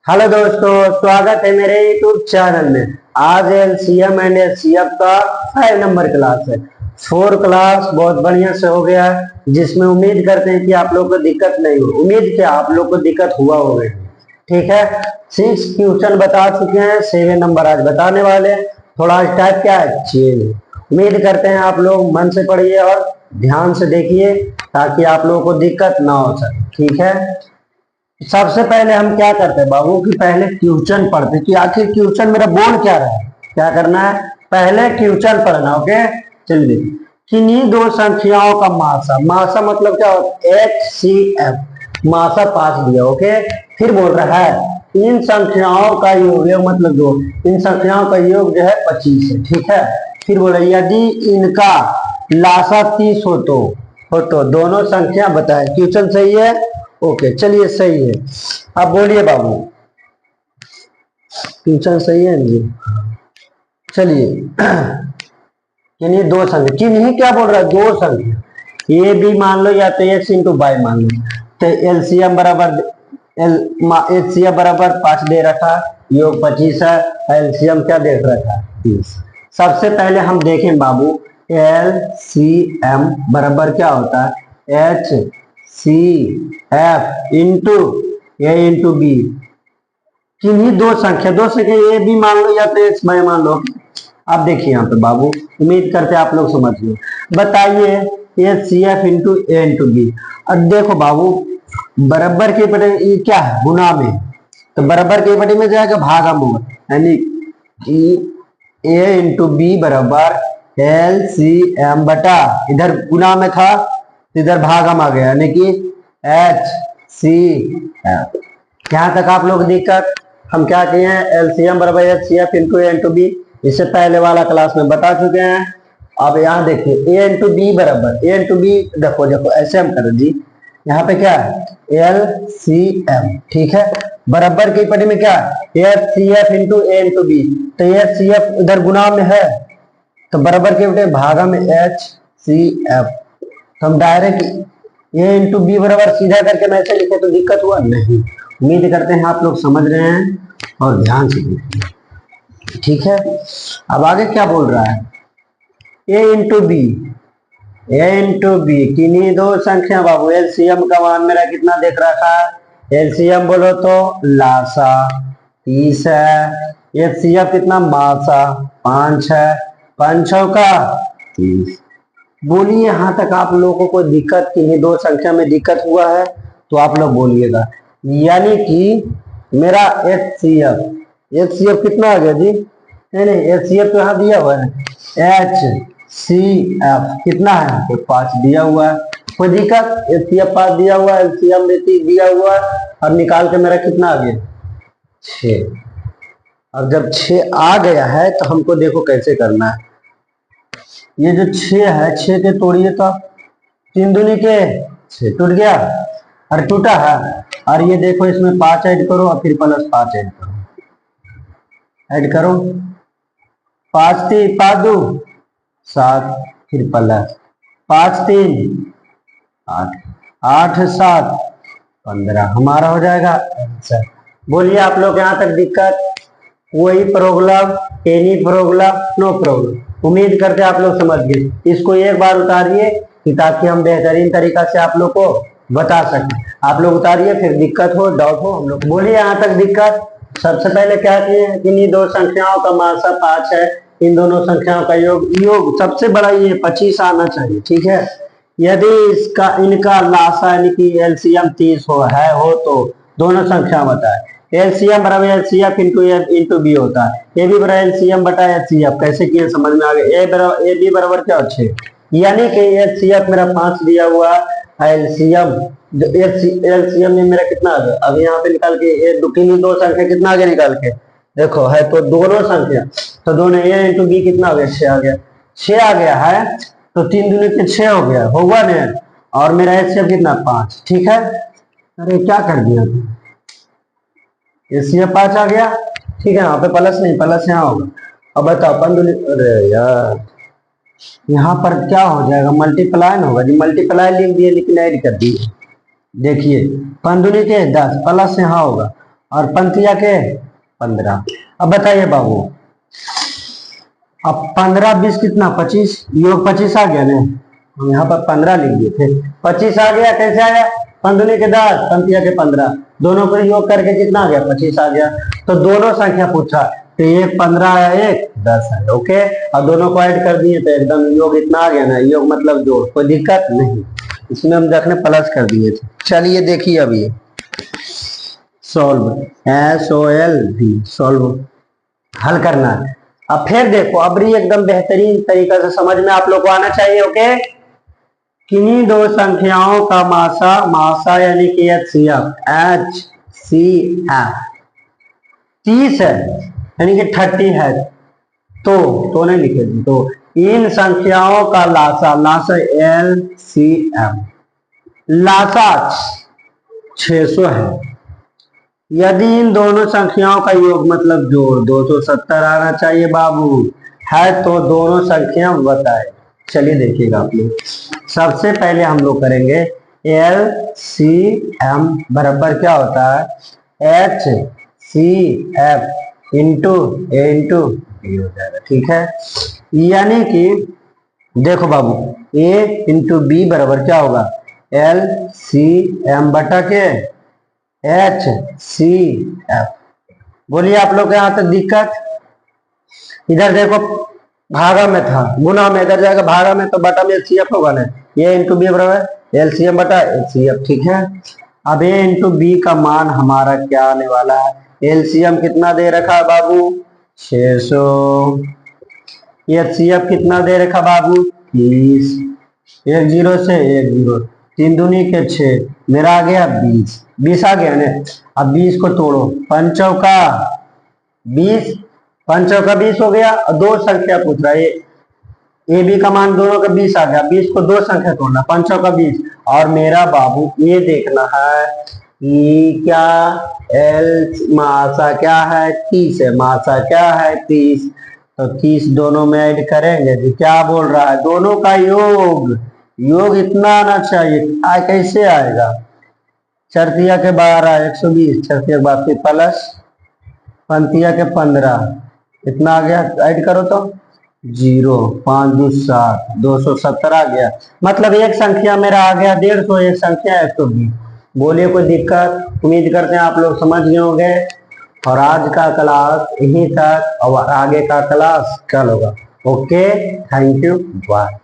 Hello दोस्तों, स्वागत है मेरे यूट्यूब चैनल में। आज एलसीएम एंड एचसीएफ का 5 नंबर क्लास है। 4 क्लास बहुत बढ़िया से हो गया है, जिसमें उम्मीद करते हैं कि आप लोग को दिक्कत नहीं हो। उम्मीद क्या, आप लोग को दिक्कत हुआ होगा। ठीक है, 6 क्वेश्चन बता चुके हैं, 7 नंबर आज बताने वाले हैं। थोड़ा आज टाइप क्या है, चेंज। उम्मीद करते हैं आप लोग मन से पढ़िए और ध्यान से देखिए, ताकि आप लोगों को दिक्कत ना हो सके। ठीक है, सबसे पहले हम क्या करते हैं बाबू कि पहले क्वेश्चन पढ़ते कि आखिर क्वेश्चन मेरा बोल क्या रहा है। क्या करना है, पहले क्वेश्चन पढ़ना। ओके, चलिए। किन्हीं दो संख्याओं का मासा, मासा मतलब क्या होता है, HCF, मासा 5 दिया। ओके, फिर बोल रहा है इन संख्याओं का योग, मतलब जो इन संख्याओं का योग जो है 25 है। ठीक है, फिर बोला यदि इनका लासा 30 हो तो दोनों संख्या बताए। क्वेश्चन सही है। ओके, चलिए सही है। अब बोलिए बाबू, ट्यूशन सही है जी। चलिए, किन्हीं दो संख्या, किन्हीं क्या बोल रहा है, दो संख्या ये भी मान लो या तो x इंटू वाई मान लो। तो एलसीएम बराबर एचसीएफ बराबर 5 दे रखा, योग 25 है। एलसीएम क्या दे रखा, 30। सबसे पहले हम देखें बाबू, एलसीएम बराबर क्या होता है, HCF इंटू ए इंटू बी। किन्हीं दो संख्या ए बी मान लो या तो एक्स वाई मान लो। अब देखिए यहाँ पे बाबू, उम्मीद करते आप लोग समझ लो। बताइए HCF इंटू ए इंटू बी। अब देखो बाबू, बराबर के बटे ये क्या है, गुना में, तो बराबर के बटे में जाएगा भागा में, यानी कि ए इंटू बी बराबर LCM बटा, इधर गुना में था इधर भागा में आ गया, यानी कि HCF। यहां तक आप लोग दिक्कत, हम क्या किए हैं, एलसीएम बराबर HCF इंटू ए इंटू बी, इससे पहले वाला क्लास में बता चुके हैं। अब यहाँ देखिए ए इंटू बी बराबर ए इंटू बी, देखो देखो ऐसे हम करें जी। यहाँ पे क्या है, LCM। ठीक है, बराबर की पट्टी में क्या है, HCF इंटू ए इंटू बी। तो HCF इधर गुना में है, तो बराबर के बटे भागा में HCF। तो हम डायरेक्ट ए इंटू बी बराबर सीधा करके मैं ऐसे लिखे तो दिक्कत हुआ नहीं। उम्मीद करते हैं आप लोग समझ रहे हैं और ध्यान से देखिए। ठीक है, अब आगे क्या बोल रहा है, ए इंटू बी किन्हीं दो संख्या बाबू। एलसीएम का मान मेरा कितना देख रखा है, एलसीएम बोलो तो लासा 30 है, एचसीएफ कितना मासा 5 है, 5 का 30। बोलिए यहां तक आप लोगों को दिक्कत, किन्हीं दो संख्या में दिक्कत हुआ है तो आप लोग बोलिएगा। यानी कि मेरा HCF कितना आ गया जी, नहीं HCF तो यहाँ दिया हुआ है, HCF कितना है, तो 5 दिया हुआ है। कोई दिक्कत, HCF 5 दिया हुआ है, LCM दिया हुआ है, और निकाल के मेरा कितना आ गया, 6। अब जब 6 आ गया है तो हमको देखो कैसे करना है। ये जो 6 है, 6 के तोड़िए तो 3 दूनी के 6, टूट गया और टूटा है। और ये देखो इसमें 5 ऐड करो और फिर प्लस 5 ऐड करो 5 दो 7, फिर प्लस 5 3 8, 8 7 15, हमारा हो जाएगा आंसर। बोलिए आप लोग यहाँ तक दिक्कत, कोई problem, any problem, no problem. उम्मीद करते आप लोग समझ गए। इसको एक बार उतारिए कि ताकि हम बेहतरीन तरीका से आप लोग को बता सकें। आप लोग उतारिए, फिर दिक्कत हो डाउट हो हम लोग बोलिए यहाँ तक दिक्कत। सबसे पहले क्या किए, इन दो संख्याओं का मासा 5 है, इन दोनों संख्याओं का योग सबसे बड़ा ये 25 आना चाहिए। ठीक है, यदि इनका लासा यानी कि एलसीएम 30 हो तो दोनों संख्या बताए। एलसीएम बराबर एचसीएफ इंटू बी होता है, ए बी बराबर एलसीएम बटा एचसीएफ। कैसे किए समझ में आ गया। ए बी बराबर क्या 6, यानी कि एचसीएफ मेरा 5 दिया हुआ, एलसीएम जो एलसीएम में मेरा कितना आ गया। अब यहाँ पे निकाल के दो संख्या कितना आ गया निकाल के देखो, है तो दोनों संख्या, तो दोनों ए इंटू बी कितना हो गया, 6 आ गया। 6 आ गया है तो 3 दूनी के 6 हो गया, होगा ना। और मेरा एचसीएफ कितना 5। ठीक है, अरे क्या कर दिया, एचसीएफ 5 आ गया। ठीक है, यहाँ पे प्लस नहीं, प्लस यहाँ होगा। अब बताओ 15, अरे यार यहाँ पर क्या हो जाएगा, मल्टीप्लाई होगा जी। मल्टीप्लाई लिख दिए लेकिन ऐड कर दिए। देखिए 15 के 10, प्लस यहाँ होगा और पंक्तियां के 15। अब बताइए बाबू, अब 15 20 कितना 25, योग 25 आ गया ना, हम यहाँ पर 15 लिख दिए थे, 25 आ गया। कैसे आया? 15 के 10 पंक्तियां के 15, दोनों को योग करके कितना आ गया? 25 आ गया। तो दोनों संख्या पूछा, तो एक 15 आया, एक 10 आया। ओके, और दोनों को ऐड कर दिए तो एकदम योग इतना आ गया ना, योग मतलब जोड़, कोई दिक्कत नहीं। इसमें हम देखने प्लस कर दिए थे। चलिए देखिए अब ये सॉल्व, SOLV, सॉल्व, हल करना है। अब फिर देखो, अब भी एकदम बेहतरीन तरीका से समझ में आप लोग को आना चाहिए। ओके, किन्हीं दो संख्याओं का मासा यानी कि HCF 30 है, यानी कि 30 है, तो नहीं लिखेगी, तो इन संख्याओं का लासा LCM, लासा 600 है। यदि इन दोनों संख्याओं का योग मतलब जोड़ 270 आना चाहिए बाबू, है तो दोनों संख्या बताए। चलिए देखिएगा आप लोग, सबसे पहले हम लोग करेंगे LCM बराबर क्या होता है? HCF into A into B हो जाएगा। ठीक है, यानी कि देखो बाबू, A इंटू B बराबर क्या होगा? LCM बटा के HCF। बोलिए आप लोग के यहाँ तक दिक्कत? इधर देखो भागा में था, गुना में, इधर जाएगा भागा में, तो बटा में HCF होगा ना, ये इंटू बी बराबर LCM बटा HCF। ठीक है, अब A इंटू बी का मान हमारा क्या आने वाला है? LCM कितना दे रखा है बाबू? 600। HCF कितना दे रखा बाबू? 30। एक जीरो से एक जीरो, 3 दूनी के 6, मेरा आ गया 20, 20 आ गया ना। अब 20 को तोड़ो, 5 चौका 20, 5 चौका 20 हो गया। और दो संख्या पूछ रहा है, ए बी का मान दोनों का 20 आ गया। 20 को दो संख्या तोड़ना, 5 चौका 20, और मेरा बाबू ये देखना है कि क्या मासा क्या है? 30 है, मासा क्या है? 30। तो 30 दोनों में ऐड करेंगे तो क्या बोल रहा है? दोनों का योग इतना आना चाहिए। कैसे आएगा? चरतिया के 12 120, चरतिया के बाद प्लस पंतिया के 15, इतना आ गया, ऐड करो तो 0, 5 2 7, 270 आ गया। मतलब एक संख्या मेरा आ गया 150, एक संख्या 120। बोलिए कोई दिक्कत? उम्मीद करते हैं आप लोग समझ गए होंगे। और आज का क्लास यहीं तक, और आगे का क्लास कल होगा। Okay, thank you, bye.